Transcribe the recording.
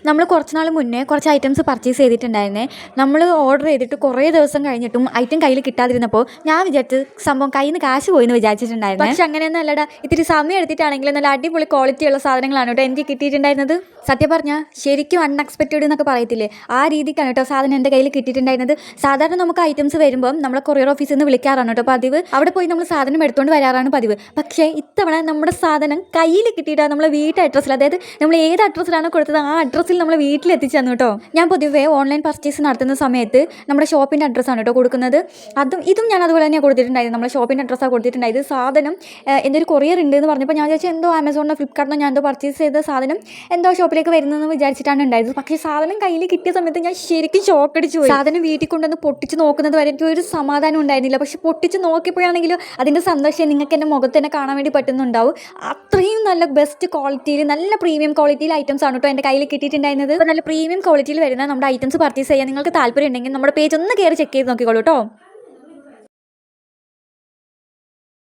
നമ്മൾ കുറച്ച് നാൾ മുന്നേ കുറച്ച് ഐറ്റംസ് പർച്ചേസ് ചെയ്തിട്ടുണ്ടായിരുന്നേ. നമ്മൾ ഓർഡർ ചെയ്തിട്ട് കുറേ ദിവസം കഴിഞ്ഞിട്ടും ഐറ്റം കയ്യിൽ കിട്ടാതിരുന്നപ്പോൾ ഞാൻ വിചാരിച്ചു സംഭവം കയ്യിൽ നിന്ന് കാശ് പോയി എന്ന് വിചാരിച്ചിട്ടുണ്ടായിരുന്നു. പക്ഷെ അങ്ങനെയൊന്നും അല്ലടാ, ഇത്തിരി സമയം എടുത്തിട്ടാണെങ്കിലും നല്ല അടിപൊളി ക്വാളിറ്റിയുള്ള സാധനങ്ങളാണ് കേട്ടോ എനിക്ക് കിട്ടിയിട്ടുണ്ടായിരുന്നത്. സത്യം പറഞ്ഞാൽ ശരിക്കും അൺഎക്സ്പെക്റ്റഡ് എന്നൊക്കെ പറയത്തില്ലേ, ആ രീതിക്കാണ് കേട്ടോ സാധനം എൻ്റെ കയ്യിൽ കിട്ടിയിട്ടുണ്ടായിരുന്നത്. സാധാരണ നമുക്ക് ഐറ്റംസ് വരുമ്പം നമ്മളെ കൊറിയർ ഓഫീസിൽ നിന്ന് വിളിക്കാറാണ് കേട്ടോ പതിവ്. അവിടെ പോയി നമ്മൾ സാധനം എടുത്തുകൊണ്ട് വരാറാണ് പതിവ്. പക്ഷേ ഇത്തവണ നമ്മുടെ സാധനം കയ്യിൽ കിട്ടിയിട്ടാണ് നമ്മളെ വീട്ട് അഡ്രസ്സിൽ, അതായത് നമ്മൾ ഏത് അഡ്രസ്സിലാണ് കൊടുത്തത് ആ അഡ്രസ്സിൽ നമ്മൾ വീട്ടിലെത്തിച്ചു തന്നു കേട്ടോ. ഞാൻ പൊതുവേ ഓൺലൈൻ പർച്ചേസ് നടത്തുന്ന സമയത്ത് നമ്മുടെ ഷോപ്പിൻ്റെ അഡ്രസ്സാണ് കേട്ടോ കൊടുക്കുന്നത്. ഇതും ഞാൻ അതുപോലെ തന്നെയാണ് കൊടുത്തിട്ടുണ്ടായിരുന്നു. നമ്മുടെ ഷോപ്പിൻ്റെ അഡ്രസ്സാണ് കൊടുത്തിട്ടുണ്ടായത്. സാധനം എൻ്റെ ഒരു കൊറിയർ ഉണ്ട് എന്ന് പറഞ്ഞപ്പോൾ ഞാൻ വിചാരിച്ചു എന്തോ ആമസോണിനോ ഫ്ലിപ്കാർട്ടിനോ ഞാൻ എന്തോ പർച്ചേസ് ചെയ്ത സാധനം എന്തോ ഷോപ്പിലേക്ക് വരുന്നതെന്ന് വിചാരിച്ചിട്ടാണ് ഉണ്ടായത്. പക്ഷേ സാധനം കയ്യിൽ കിട്ടിയ സമയത്ത് ഞാൻ ശരിക്കും ഷോക്ക് അടിച്ചു പോയി. സാധനം വീട്ടിൽ കൊണ്ടുവന്ന് പൊട്ടിച്ച് നോക്കുന്നത് വരെ എനിക്ക് ഒരു സമാധാനം ഉണ്ടായിരുന്നില്ല. പക്ഷെ പൊട്ടിച്ച് നോക്കിയപ്പോഴാണെങ്കിലും അതിൻ്റെ സന്തോഷം നിങ്ങൾക്ക് എൻ്റെ മുഖത്ത് തന്നെ കാണാൻ വേണ്ടി പറ്റുന്നുണ്ടാവും. അത്രയും നല്ല ബെസ്റ്റ് ക്വാളിറ്റിയിൽ, നല്ല പ്രീമിയം ക്വാളിറ്റിയിൽ ഐറ്റംസ് ആണ് കേട്ടോ എൻ്റെ കയ്യിൽ കിട്ടിയിട്ടുണ്ടായിരുന്നത്. അപ്പോൾ നല്ല പ്രീമിയം ക്വാളിറ്റിയിൽ വരുന്ന നമ്മുടെ ഐറ്റംസ് പർച്ചേസ് ചെയ്യാൻ നിങ്ങൾക്ക് താല്പര്യം ഉണ്ടെങ്കിൽ നമ്മുടെ പേജ് ഒന്ന് കയറി ചെക്ക് ചെയ്ത് നോക്കിക്കോളൂ കേട്ടോ.